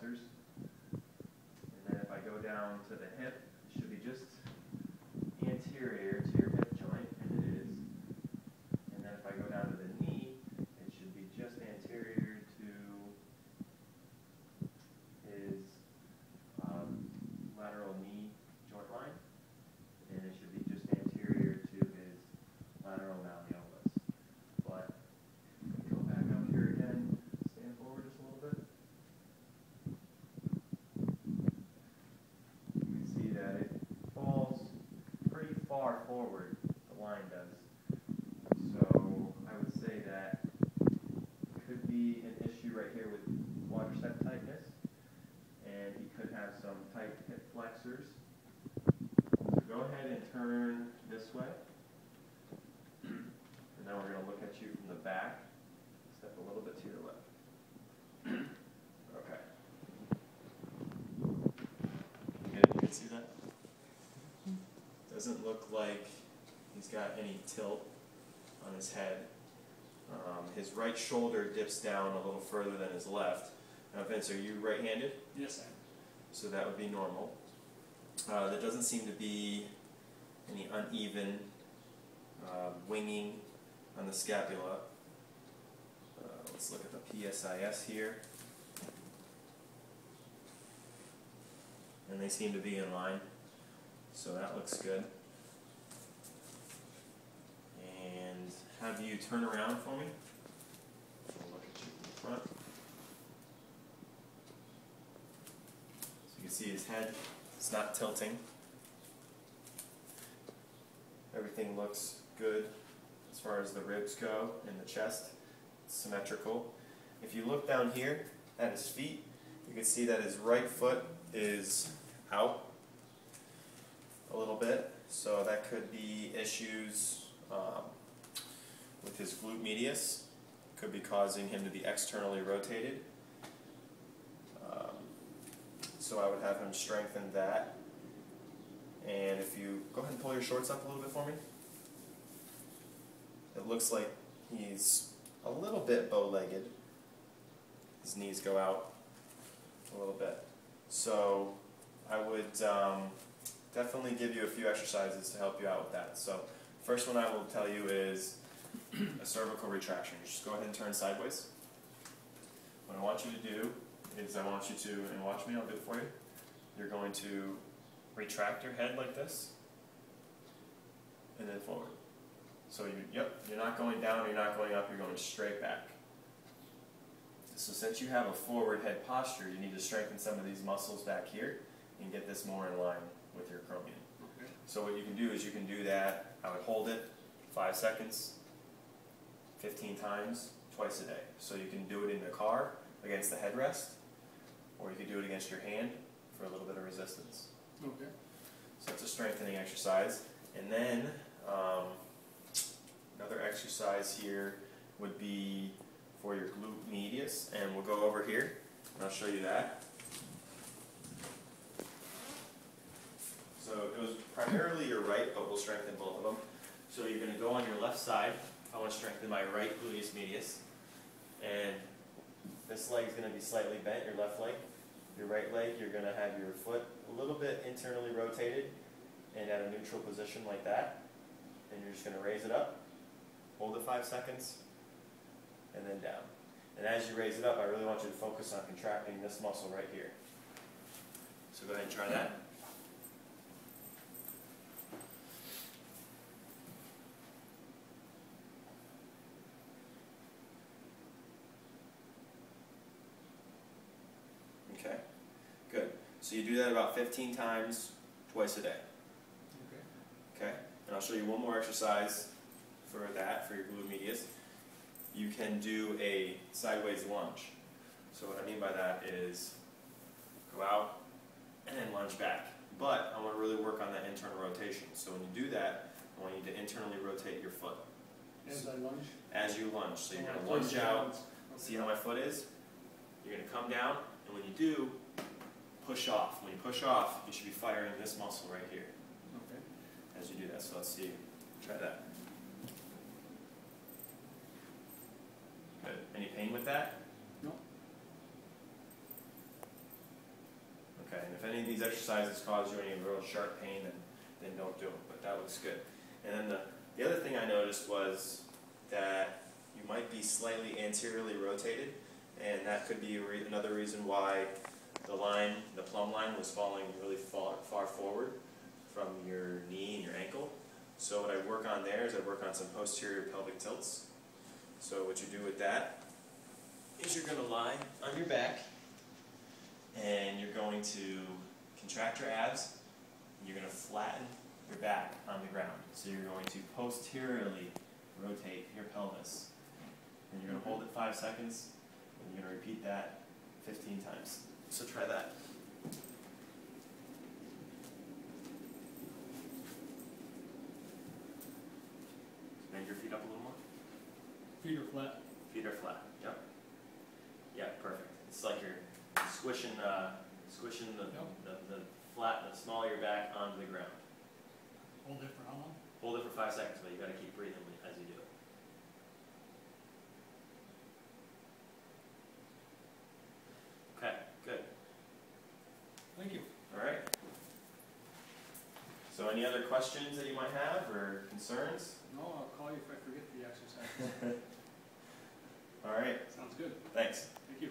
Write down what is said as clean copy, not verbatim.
flexors. And then if I go down to the hip, it should be just anterior to your hip joint, and it is. And then if I go down to the knee, it should be just anterior to his lateral knee joint line, and it should be just anterior to his lateral malleolus. But go back up here again, stand forward just a little bit. You can see that it falls pretty far forward, the line does. So I would say that could be an issue right here with quadricep tightness, and he could have some tight hip flexors. So go ahead and turn this way, and then we're going to look at you from the back. Step a little bit to your left. Okay. Good, you can see that? Doesn't look like he's got any tilt on his head. His right shoulder dips down a little further than his left. Now, Vince, are you right-handed? Yes, I am. So that would be normal. There doesn't seem to be any uneven winging on the scapula. Let's look at the PSIS here. And they seem to be in line. So that looks good. And have you turn around for me? I'll look at you from the front. So you can see his head. It's not tilting. Everything looks good as far as the ribs go and the chest. It's symmetrical. If you look down here at his feet, you can see that his right foot is out a little bit. So that could be issues with his glute medius. Could be causing him to be externally rotated. So I would have him strengthen that. And if you go ahead and pull your shorts up a little bit for me. It looks like he's a little bit bow-legged. His knees go out a little bit. So I would definitely give you a few exercises to help you out with that. So first one I will tell you is a cervical retraction. Just go ahead and turn sideways. What I want you to do is I want you to, and watch me, I'll do it for you. You're going to retract your head like this, and then forward. So you're not going down, you're not going up, you're going straight back. So since you have a forward head posture, you need to strengthen some of these muscles back here and get this more in line with your acromion. Okay. So what you can do is you can do that. I would hold it 5 seconds, 15 times, twice a day. So you can do it in the car against the headrest, or you can do it against your hand for a little bit of resistance. Okay. So it's a strengthening exercise. And then another exercise here would be for your glute medius, and we'll go over here and I'll show you that. So it was primarily your right, but we'll strengthen both of them. So you're going to go on your left side. I want to strengthen my right gluteus medius, and this leg is going to be slightly bent, your left leg. Your right leg, you're going to have your foot a little bit internally rotated and at a neutral position like that. And you're just going to raise it up, hold it 5 seconds, and then down. And as you raise it up, I really want you to focus on contracting this muscle right here. So go ahead and try that. Okay, good. So you do that about 15 times, twice a day. Okay. Okay, and I'll show you one more exercise for that, for your glute medius. You can do a sideways lunge. So what I mean by that is go out and then lunge back. But I want to really work on that internal rotation. So when you do that, I want you to internally rotate your foot. As I lunge? As you lunge. So you're going to lunge out. See how my foot is? You're going to come down, and when you do, push off. When you push off, you should be firing this muscle right here Okay. as you do that. So let's see. Try that. Good. Any pain with that? No. if any of these exercises cause you any real sharp pain, then don't do them, but that looks good. And then the other thing I noticed was that you might be slightly anteriorly rotated, and that could be another reason why the plumb line was falling really far forward from your knee and your ankle. So what I work on there is I work on some posterior pelvic tilts. So what you do with that is you're going to lie on your back, and you're going to contract your abs, and you're going to flatten your back on the ground. So you're going to posteriorly rotate your pelvis, and you're going to hold it 5 seconds, and you're going to repeat that 15 times. So try that. Bend your feet up a little more. Feet are flat. Feet are flat. Yep. Yeah, perfect. It's like you're squishing the flat, the small of your back onto the ground. Hold it for how long? Hold it for 5 seconds, but you got to keep breathing as you do it. Okay, good. Thank you. All right. So any other questions that you might have or concerns? No, I'll call you if I forget the exercise. All right. Sounds good. Thanks. Thank you.